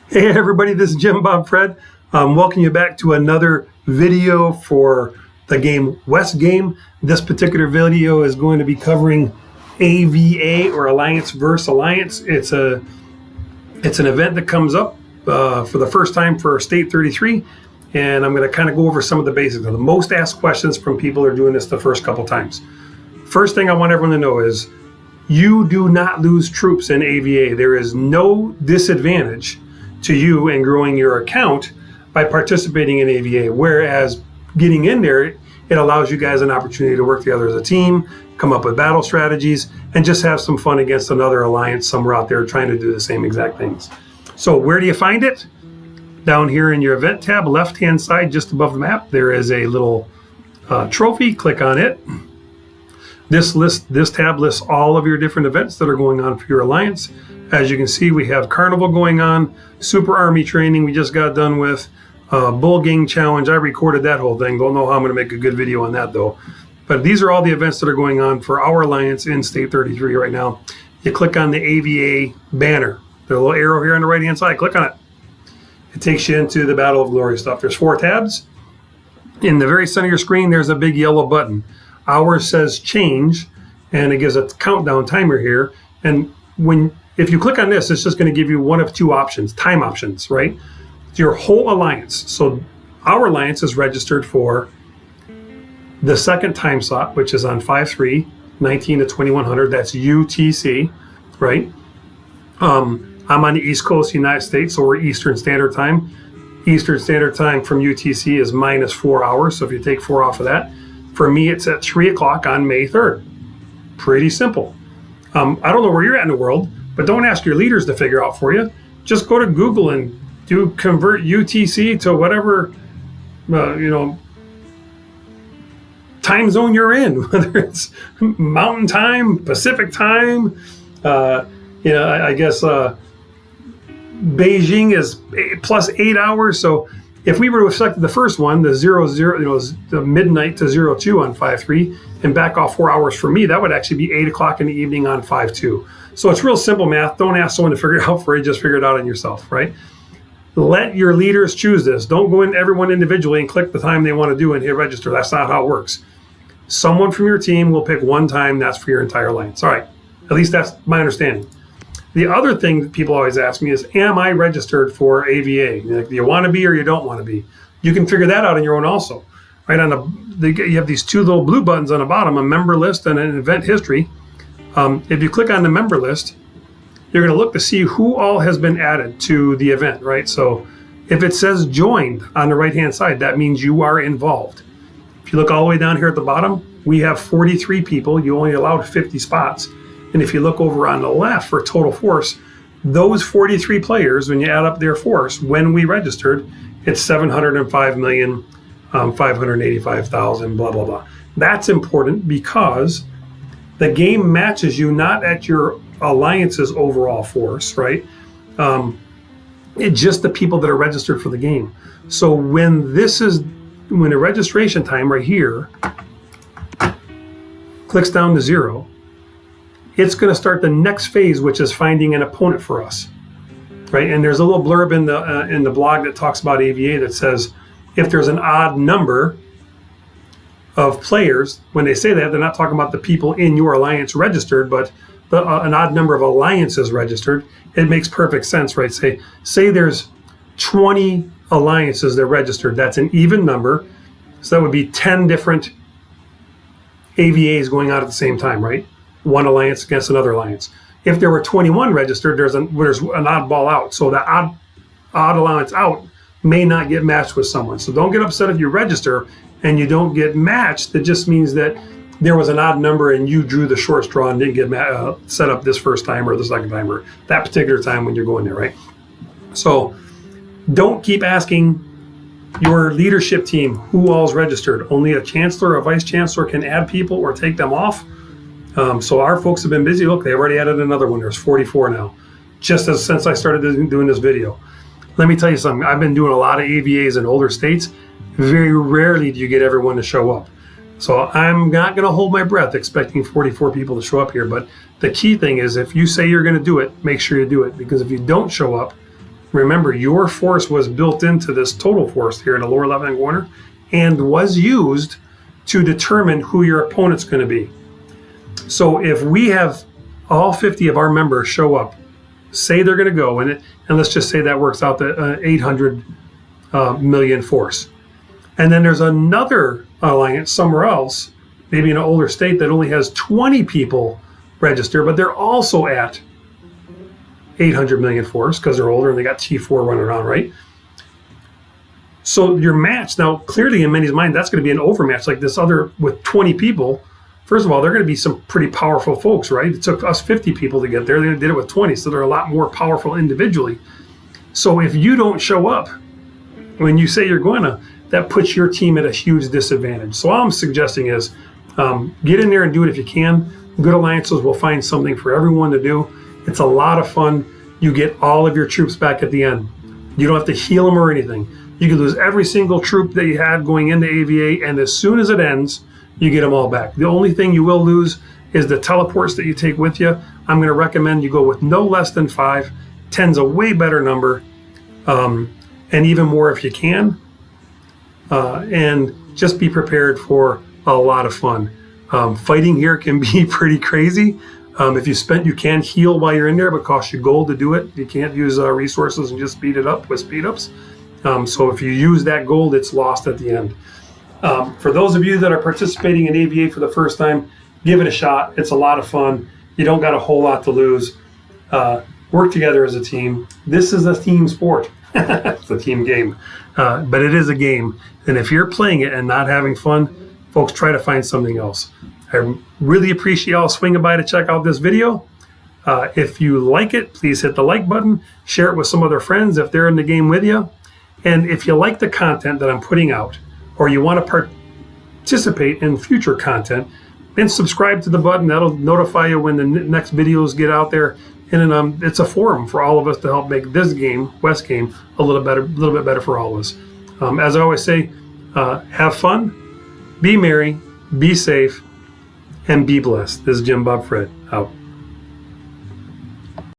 Hey everybody, this is Jim Bob Fred. Welcome you back to another video for the game West Game. This particular video is going to be covering AVA, or Alliance vs. Alliance. It's an event that comes up for the first time for State 33, and I'm going to kind of go over some of the basics. The most asked questions from people who are doing this the first couple times. First thing I want everyone to know is you do not lose troops in AVA. There is no disadvantage to you in growing your account by participating in AVA, whereas getting in there, it allows you guys an opportunity to work together as a team, come up with battle strategies, and just have some fun against another alliance somewhere out there trying to do the same exact things. So where do you find it? Down here in your event tab, left-hand side, just above the map, there is a little trophy. Click on it. This tab lists all of your different events that are going on for your alliance. As you can see, we have Carnival going on, Super Army training we just got done with, Bull Gang Challenge. I recorded that whole thing. Don't know how I'm going to make a good video on that though. But these are all the events that are going on for our alliance in State 33 right now. You click on the AVA banner, the little arrow here on the right hand side, click on it. It takes you into the Battle of Glory stuff. There's 4 tabs. In the very center of your screen, there's a big yellow button. Ours says change, and it gives a countdown timer here. And if you click on this, it's just going to give you one of 2 options, time options, right? It's your whole alliance. So our alliance is registered for the second time slot, which is on 5/3, 19 to 2100. That's UTC, right? I'm on the East Coast of the United States, so we're Eastern Standard Time. Eastern Standard Time from UTC is minus 4 hours. So if you take 4 off of that, for me, it's at 3 o'clock on May 3rd. Pretty simple. I don't know where you're at in the world, but don't ask your leaders to figure out for you. Just go to Google and do convert UTC to whatever, time zone you're in, whether it's Mountain Time, Pacific Time. I guess Beijing is plus 8 hours. So if we were to select the first one, the 00, the midnight to 02 on 5/3, and back off 4 hours for me, that would actually be 8 o'clock in the evening on 5/2. So it's real simple math. Don't ask someone to figure it out for you. Just figure it out on yourself, right? Let your leaders choose this. Don't go in everyone individually and click the time they want to do and hit register. That's not how it works. Someone from your team will pick one time. That's for your entire alliance. All right. At least that's my understanding. The other thing that people always ask me is, am I registered for AVA? Like, do you want to be or you don't want to be? You can figure that out on your own also. Right on you have these 2 little blue buttons on the bottom, a member list and an event history. If you click on the member list, you're going to look to see who all has been added to the event, right? So if it says joined on the right-hand side, that means you are involved. If you look all the way down here at the bottom, we have 43 people. You only allowed 50 spots. And if you look over on the left for total force, those 43 players, when you add up their force, when we registered, it's 705,585,000, blah, blah, blah. That's important because the game matches you not at your alliance's overall force, right? It's just the people that are registered for the game. So when the registration time right here clicks down to 0, it's going to start the next phase, which is finding an opponent for us, right? And there's a little blurb in the blog that talks about AVA that says if there's an odd number of players, when they say that, they're not talking about the people in your alliance registered, but an odd number of alliances registered. It makes perfect sense, right? Say there's 20 alliances that are registered. That's an even number. So that would be 10 different AVAs going on at the same time, right? One alliance against another alliance. If there were 21 registered, there's an oddball out. So the odd alliance out may not get matched with someone. So don't get upset if you register and you don't get matched. That just means that there was an odd number and you drew the short straw and didn't get set up this first time or the second time or that particular time when you're going there, right? So don't keep asking your leadership team who all's registered. Only a chancellor or a vice chancellor can add people or take them off. So our folks have been busy. Look, they've already added another one. There's 44 now, since I started doing this video. Let me tell you something. I've been doing a lot of AVAs in older states. Very rarely do you get everyone to show up. So I'm not going to hold my breath expecting 44 people to show up here. But the key thing is if you say you're going to do it, make sure you do it. Because if you don't show up, Remember, your force was built into this total force here in the lower left-hand corner and was used to determine who your opponent's going to be. So if we have all 50 of our members show up, say they're going to go, and let's just say that works out to 800 million force. And then there's another alliance somewhere else, maybe in an older state that only has 20 people register, but they're also at 800 million force because they're older and they got T4 running around, right? So your match, now clearly in many's mind, that's going to be an overmatch like this other with 20 people. First of all, they're going to be some pretty powerful folks, right? It took us 50 people to get there. They did it with 20, so they're a lot more powerful individually. So if you don't show up when you say you're going to, that puts your team at a huge disadvantage. So all I'm suggesting is get in there and do it if you can. Good alliances will find something for everyone to do. It's a lot of fun. You get all of your troops back at the end. You don't have to heal them or anything. You can lose every single troop that you had going into AVA, and as soon as it ends, you get them all back. The only thing you will lose is the teleports that you take with you. I'm going to recommend you go with no less than 5. 10's a way better number, and even more if you can. And just be prepared for a lot of fun. Fighting here can be pretty crazy. If you can heal while you're in there, but it costs you gold to do it. You can't use resources and just speed it up with speed ups. So if you use that gold, it's lost at the end. For those of you that are participating in AVA for the first time, give it a shot. It's a lot of fun. You don't got a whole lot to lose. Work together as a team. This is a team sport. It's a team game, but it is a game. And if you're playing it and not having fun, folks, try to find something else. I really appreciate y'all swinging by to check out this video. If you like it, please hit the like button. Share it with some other friends if they're in the game with you. And if you like the content that I'm putting out, or you want to participate in future content, then subscribe to the button. That'll notify you when the next videos get out there. And then, it's a forum for all of us to help make this game, West Game, a little bit better for all of us. As I always say, have fun, be merry, be safe, and be blessed. This is Jim Bob Fred, out.